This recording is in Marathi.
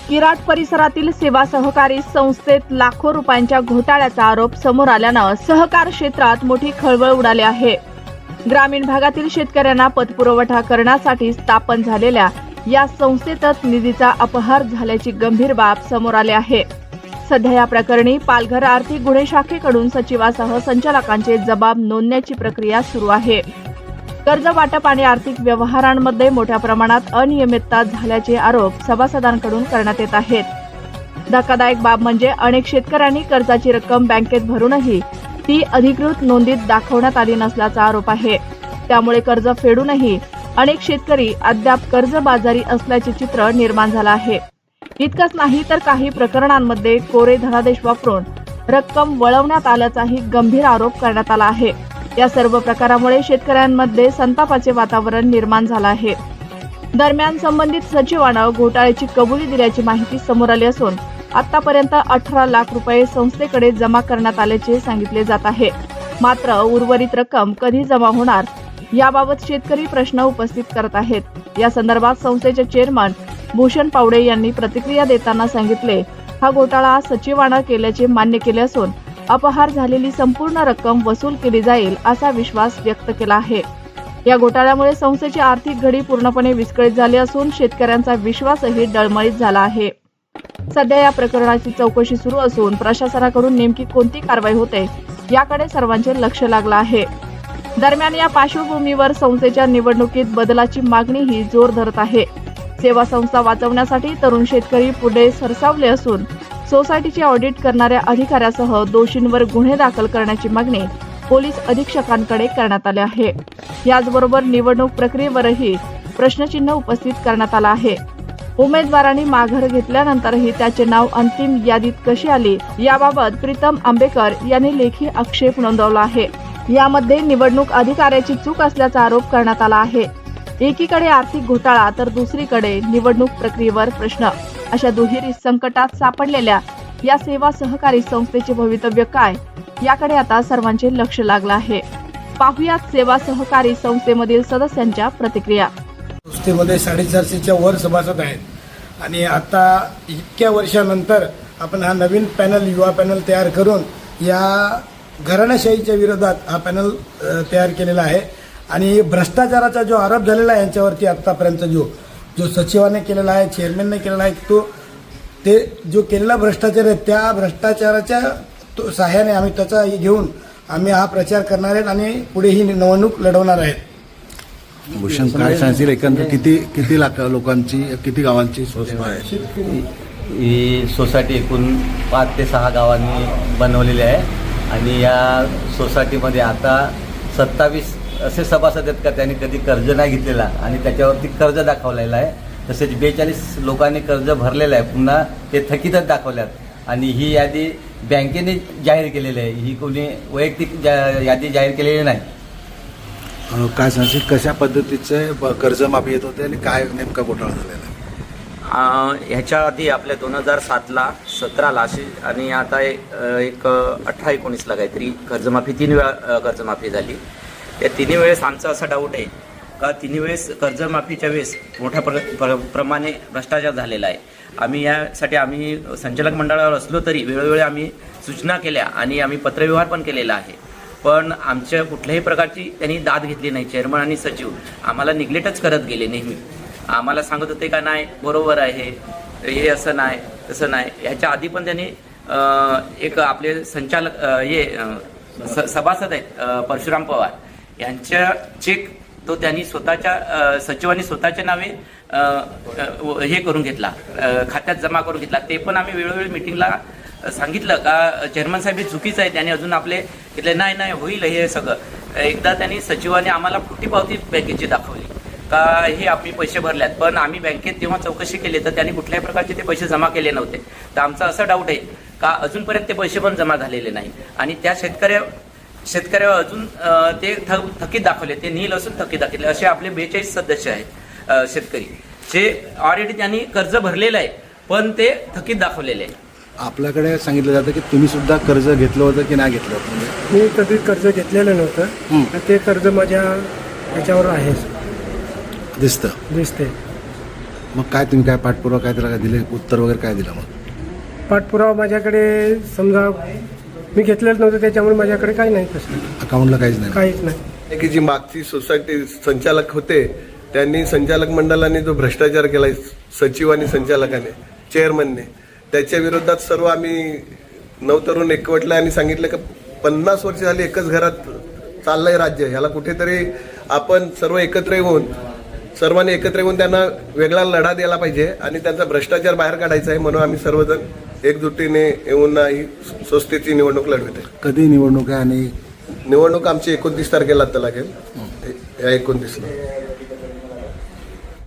किराट परिसरातील सेवा सहकारी संस्थेत लाखो रुपयांच्या घोटाळ्याचा आरोप समोर आल्यानं सहकार क्षेत्रात मोठी खळबळ उडाली आहे. ग्रामीण भागातील शेतकऱ्यांना पतपुरवठा करण्यासाठी स्थापन झालेल्या या संस्थेतच निधीचा अपहार झाल्याची गंभीर बाब समोर आली आहे. सध्या या प्रकरणी पालघर आर्थिक गुन्हे शाखेकडून सचिवासह संचालकांचे जबाब नोंदण्याची प्रक्रिया सुरू आहे. कर्ज वाटप आणि आर्थिक व्यवहारांमध्ये मोठ्या प्रमाणात अनियमितता झाल्याचे आरोप सभासदांकडून करण्यात येत आहेत. धक्कादायक बाब म्हणजे अनेक शेतकऱ्यांनी कर्जाची रक्कम बँकेत भरूनही ती अधिकृत नोंदीत दाखवण्यात आली नसल्याचा आरोप आहे. त्यामुळे कर्ज फेडूनही अनेक शेतकरी अद्याप कर्जबाजारी असल्याचे चित्र निर्माण झालं आहे. इतकंच नाही तर काही प्रकरणांमध्ये कोरे धनादेश वापरून रक्कम वळवण्यात आल्याचाही गंभीर आरोप करण्यात आला आहे. या सर्व प्रकारामुळे शेतकऱ्यांमध्ये संतापाचे वातावरण निर्माण झालं आहे. दरम्यान संबंधित सचिवानं घोटाळ्याची कबुली दिल्याची माहिती समोर आली असून आतापर्यंत 18 लाख रुपये संस्थेकडे जमा करण्यात आल्याचे सांगितले जात आहे. मात्र उर्वरित रक्कम कधी जमा होणार याबाबत शेतकरी प्रश्न उपस्थित करत आहेत. या संदर्भात संस्थेचे चेअरमन भूषण पावडे यांनी प्रतिक्रिया देताना सांगितले, हा घोटाळा सचिवानं केल्याचे मान्य केले असून अपहार झालेली संपूर्ण रक्कम वसूल केली जाईल असा विश्वास व्यक्त केला आहे. या घोटाळ्यामुळे संस्थेची आर्थिक घडी पूर्णपणे विस्कळीत झाली असून शेतकऱ्यांचा विश्वासही डळमळीत झाला आहे. सध्या या प्रकरणाची चौकशी सुरू असून प्रशासनाकडून नेमकी कोणती कारवाई होते याकडे सर्वांचे लक्ष लागलं आहे. दरम्यान या पार्श्वभूमीवर संस्थेच्या निवडणुकीत बदलाची मागणीही जोर धरत आहे. सेवा संस्था वाचवण्यासाठी तरुण शेतकरी पुढे सरसावले असून सोसायटीचे ऑडिट करणाऱ्या अधिकाऱ्यासह दोषींवर गुन्हे दाखल करण्याची मागणी पोलीस अधीक्षकांकडे करण्यात आली आहे. याचबरोबर निवडणूक प्रक्रियेवरही प्रश्नचिन्ह उपस्थित करण्यात आलं आहे. उमेदवारांनी माघार घेतल्यानंतरही त्याचे नाव अंतिम यादीत कशी आली याबाबत प्रीतम आंबेकर यांनी लेखी आक्षेप नोंदवला आहे. यामध्ये निवडणूक अधिकाऱ्याची चूक असल्याचा आरोप करण्यात आला आहे. एकीकडे आर्थिक घोटाळा तर दुसरीकडे निवडणूक प्रक्रियेवर प्रश्न, अशा दुहेरी संकटात सापडलेल्या या सेवा सहकारी संस्थेचे भवितव्य काय याकडे आता सर्वांचे लक्ष लागलं आहे. पाहुयात सेवा सहकारी संस्थेमधील सदस्यांच्या प्रतिक्रिया. संस्थेमध्ये 450च्या वर सभासद आहेत आणि आता इतक्या वर्षानंतर आपण हा नवीन पॅनल, युवा पॅनल तयार करून या घराणेशाहीच्या विरोधात हा पॅनल तयार केलेला आहे. आणि भ्रष्टाचाराचा जो आरोप झालेला आहे यांच्यावरती आतापर्यंत जो सचिवाने केलेला आहे, चेअरमॅनने केलेला आहे, ते जो केलेला भ्रष्टाचार आहे त्या भ्रष्टाचाराच्या सहाय्याने आम्ही त्याचा घेऊन आम्ही हा प्रचार करणार आहेत आणि पुढे ही निवडणूक लढवणार आहेत. भूषण काय सांगतील, एकंदर किती लाख लोकांची, किती गावांची सोसायटी आहे? ही सोसायटी एकूण 5 ते 6 गावांनी बनवलेली आहे आणि या सोसायटीमध्ये आता 27 असे सभासद आहेत का त्यांनी कधी कर्ज नाही घेतलेला आणि त्याच्यावरती कर्ज दाखवलेलं आहे. तसेच 42 लोकांनी कर्ज भरलेलं आहे, पुन्हा ते थकीतच दाखवल्यात आणि ही यादी बँकेने जाहीर केलेली आहे. ही कोणी वैयक्तिक यादी जाहीर केलेली नाही. काय सांगशील, कशा पद्धतीचे कर्जमाफी येत होते आणि काय नेमका घोटाळा झालेला आहे? ह्याच्या आधी आपल्या 2007ला, 17ला अशी आणि आता एक 18-19ला काहीतरी कर्जमाफी 3 वेळा कर्जमाफी झाली. त्या 3 वेळेस आमचा असा डाऊट आहे का 3 वेळेस कर्जमाफीच्या वेळेस मोठ्या प्रमाणे भ्रष्टाचार झालेला आहे. आम्ही संचालक मंडळावर असलो तरी वेळोवेळी आम्ही सूचना केल्या आणि आम्ही पत्रव्यवहार पण केलेला आहे. पण आमच्या कुठल्याही प्रकारची त्यांनी दाद घेतली नाही. चेअरमन आणि सचिव आम्हाला निग्लेक्टच करत गेले. नेहमी आम्हाला सांगत होते का नाही बरोबर आहे, हे असं नाही तसं नाही. ह्याच्या आधी पण त्यांनी एक आपले संचालक सभासद आहेत परशुराम पवार यांच्या चेक तो त्यांनी स्वतःच्या सचिवांनी स्वतःच्या नावे हे करून घेतला, खात्यात जमा करून घेतला. ते पण आम्ही वेळोवेळी मिटिंगला सांगितलं का चेअरमन साहेब हे चुकीचं आहे. त्यांनी अजून आपले घेतले, नाही होईल हे सगळं. एकदा त्यांनी सचिवांनी आम्हाला फुटी पावती बँकेची दाखवली का हे आम्ही पैसे भरल्यात, पण आम्ही बँकेत जेव्हा चौकशी केली तर त्यांनी कुठल्याही प्रकारचे ते पैसे जमा केले नव्हते. तर आमचा असा डाऊट आहे का अजूनपर्यंत ते पैसे पण जमा झालेले नाही आणि त्या शेतकऱ्यावर अजून ते थकीत दाखवले, ते नील असून थकीत दाखवले. असे आपले 42 सदस्य आहेत शेतकरी, जे ऑलरेडी त्यांनी कर्ज भरलेलं आहे पण ते थकीत दाखवलेले आहे. आपल्याकडे सांगितलं जातं की तुम्ही सुद्धा कर्ज घेतलं होतं की नाही घेतलं होतं? मी कधी कर्ज घेतलेलं नव्हतं. ते कर्ज माझ्या ह्याच्यावर आहे, दिसते. मग काय तुम्ही काय पाठपुरावा काय त्याला काय दिले उत्तर वगैरे काय दिलं मग पाठपुरावा माझ्याकडे समजा मी घेतलेलं नव्हतं, त्याच्यामुळे माझ्याकडे काही नाही तसं, अकाउंटला काहीच नाही? काहीच नाही. की जी मागची सोसायटी संचालक होते त्यांनी संचालक मंडळाने जो भ्रष्टाचार केला सचिव आणि संचालकाने चेअरमनने, त्याच्या विरोधात सर्व आम्ही 9 तरुण एकवटले आणि सांगितलं की 50 वर्ष झाली एकच घरात चाललंय राज्य, ह्याला कुठेतरी आपण सर्वांनी एकत्र येऊन त्यांना वेगळा लढा द्यायला पाहिजे आणि त्यांचा भ्रष्टाचार बाहेर काढायचा आहे. म्हणून आम्ही सर्वजण एकजुटीने येऊन ही स्वस्तेची निवडणूक लढवित आहे. कधी निवडणूक आहे आणि निवडणूक आमची 29 तारखेला आता लागेल, या 29ला.